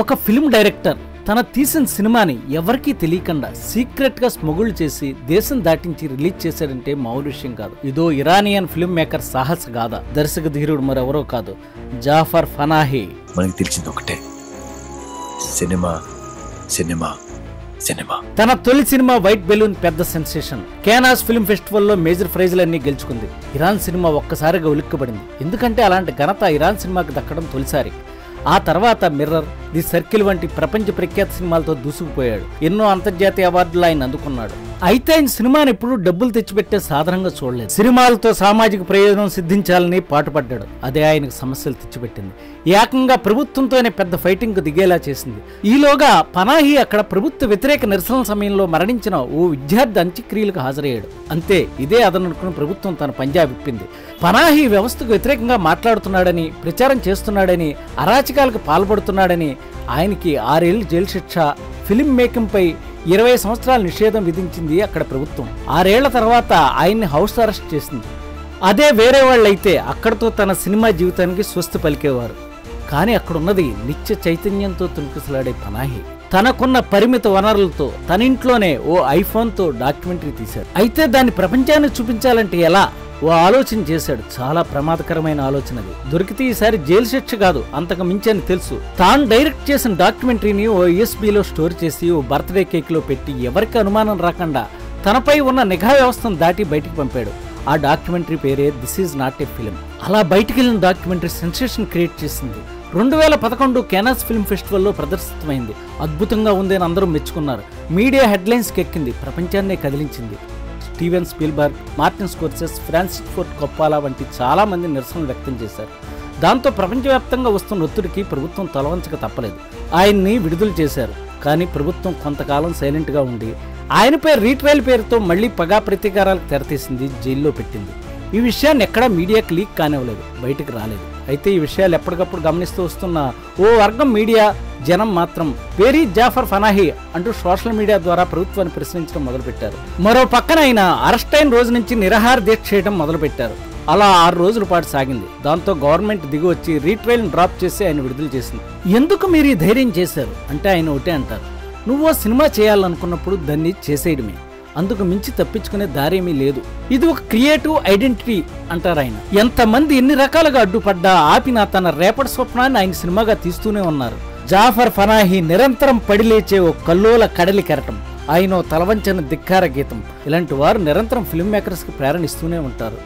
ఒక film director తన తీసిన సినిమాని ఎవరికీ తెలియకుండా సీక్రెట్ గా స్మగుల్ చేసి దేశం దాటించి రిలీజ్ చేశాడంటే మామూలు విషయం కాదు. ఇదో ఇరానియన్ ఫిల్మ్ మేకర్ సాహస గాథ. దర్శక ధీరుడు మరెవరో కాదు, జాఫర్ పనాహి. మనకి తెలిసింది ఒకటే, సినిమా సినిమా సినిమా. తన తొలి సినిమా వైట్ బెలూన్ పెద్ద సెన్సేషన్. కానాస్ ఫిల్మ్ ఫెస్టివల్ లో మేజర్ ప్రైజులన్నీ గెలుచుకుంది. ఇరాన్ సినిమా ఒక్కసారిగా ఉలిక్కిపడింది. ఎందుకంటే అలాంటి ఘనత ఇరాన్ సినిమాకి దక్కడం తొలిసారి. ఆ తర్వాత మిర్రర్, ది సర్కిల్ వంటి ప్రపంచ ప్రఖ్యాత సినిమాలతో దూసుకుపోయాడు. ఎన్నో అంతర్జాతీయ అవార్డులు ఆయన అందుకున్నాడు. అయితే ఆయన సినిమాని ఎప్పుడూ డబ్బులు తెచ్చిపెట్టే సాధారణంగా చూడలేదు. సినిమాలతో సామాజిక ప్రయోజనం సిద్ధించాలని పాటుపడ్డాడు. అదే ఆయనకు సమస్యలు తెచ్చిపెట్టింది. ఏకంగా ప్రభుత్వంతోనే పెద్ద ఫైటింగ్ కు దిగేలా చేసింది. ఈలోగా పనాహి అక్కడ ప్రభుత్వ వ్యతిరేక నిరసనల సమయంలో మరణించిన ఓ విద్యార్థి అంత్యక్రియలకు హాజరయ్యాడు. అంతే, ఇదే అదనుకుని ప్రభుత్వం తన పంజా విప్పింది. పనాహి వ్యవస్థకు వ్యతిరేకంగా మాట్లాడుతున్నాడని, ప్రచారం చేస్తున్నాడని, అరాచకాలకు పాల్పడుతున్నాడని ఆయనకి 6 ఏళ్ల జైలు శిక్ష, ఫిల్మ్ మేకింగ్ పై 20 సంవత్సరాల నిషేధం విధించింది అక్కడ ప్రభుత్వం. 6 ఏళ్ల తర్వాత ఆయన్ని హౌస్ అరెస్ట్ చేసింది. అదే వేరే వాళ్ళైతే అక్కడతో తన సినిమా జీవితానికి స్వస్తి పలికేవారు. కానీ అక్కడున్నది నిత్య చైతన్యంతో తుణుకుసలాడే పనాహి. తనకున్న పరిమిత వనరులతో తన ఇంట్లోనే ఓ ఐఫోన్తో డాక్యుమెంటరీ తీశాడు. అయితే దాన్ని ప్రపంచానికి చూపించాలంటే ఎలా? ఓ ఆలోచన చేశాడు. చాలా ప్రమాదకరమైన ఆలోచనది. దొరికితే ఈసారి జైలు శిక్ష కాదు, అంతకు మించని తెలుసు. తాను డైరెక్ట్ చేసిన డాక్యుమెంటరీని ఓ యూఎస్బీలో స్టోర్ చేసి ఓ బర్త్డే కేక్ లో పెట్టి ఎవరికి అనుమానం రాకుండా తనపై ఉన్న నిఘా వ్యవస్థను దాటి బయటికి పంపాడు. ఆ డాక్యుమెంటరీ పేరే this is not a film. అలా బయటికి వెళ్ళిన డాక్యుమెంటరీ సెన్సేషన్ క్రియేట్ చేసింది. 2011 కానాస్ ఫిల్మ్ ఫెస్టివల్లో ప్రదర్శితమైంది. అద్భుతంగా ఉంది అని అందరూ మెచ్చుకున్నారు. మీడియా హెడ్లైన్స్కి ఎక్కింది, ప్రపంచాన్నే కదిలించింది. Steven Spielberg, Martin Scorsese, Francis Ford Coppola వంటి చాలా మంది నిరసనలు వ్యక్తం చేశారు. దాంతో ప్రపంచవ్యాప్తంగా వస్తున్న ఒత్తిడికి ప్రభుత్వం తలవంచక తప్పలేదు. ఆయన్ని విడుదల చేశారు. కానీ ప్రభుత్వం కొంతకాలం సైలెంట్గా ఉండి ఆయనపై రీట్రయల్ పేరుతో మళ్లీ పగా ప్రతీకారాలకు తెరతీసింది, జైల్లో పెట్టింది. ఈ విషయాన్ని ఎక్కడా మీడియాకి లీక్ కానివ్వలేదు, బయటకు రాలేదు. అయితే ఈ విషయాలు ఎప్పటికప్పుడు గమనిస్తూ వస్తున్న ఓ వర్గం మీడియా జనం మాత్రం పేరీ జాఫర్ పనాహి అంటూ సోషల్ మీడియా ద్వారా ప్రభుత్వాన్ని ప్రశ్నించడం మొదలుపెట్టారు. మరో పక్కన ఆయన అరెస్ట్ అయిన రోజు నుంచి నిరాహార దీక్ష చేయడం మొదలుపెట్టారు. అలా 6 రోజుల పాటు సాగింది. దాంతో గవర్నమెంట్ దిగి వచ్చి రీట్రయల్ డ్రాప్ చేసి ఆయన విడుదల చేసింది. ఎందుకు మీరు ఈ ధైర్యం చేశారు అంటే ఆయన ఒకటే అంటారు, నువ్వు సినిమా చేయాలనుకున్నప్పుడు దాన్ని చేసేయడమే, అందుకు మించి తప్పించుకునే దారేమీ లేదు. ఇది ఒక క్రియేటివ్ ఐడెంటిటీ అంటారు ఆయన. ఎంతమంది ఎన్ని రకాలుగా అడ్డుపడ్డా ఆపిన తన రేపటి స్వప్నాన్ని ఆయన సినిమాగా తీస్తూనే ఉన్నారు. జాఫర్ పనాహి నిరంతరం పడిలేచే ఓ కల్లోల కడలి కెరటం, ఆయన తలవంచని ధిక్కార గీతం. ఇలాంటి వారు నిరంతరం ఫిల్మ్ మేకర్స్ కి ప్రేరణ ఇస్తూనే ఉంటారు.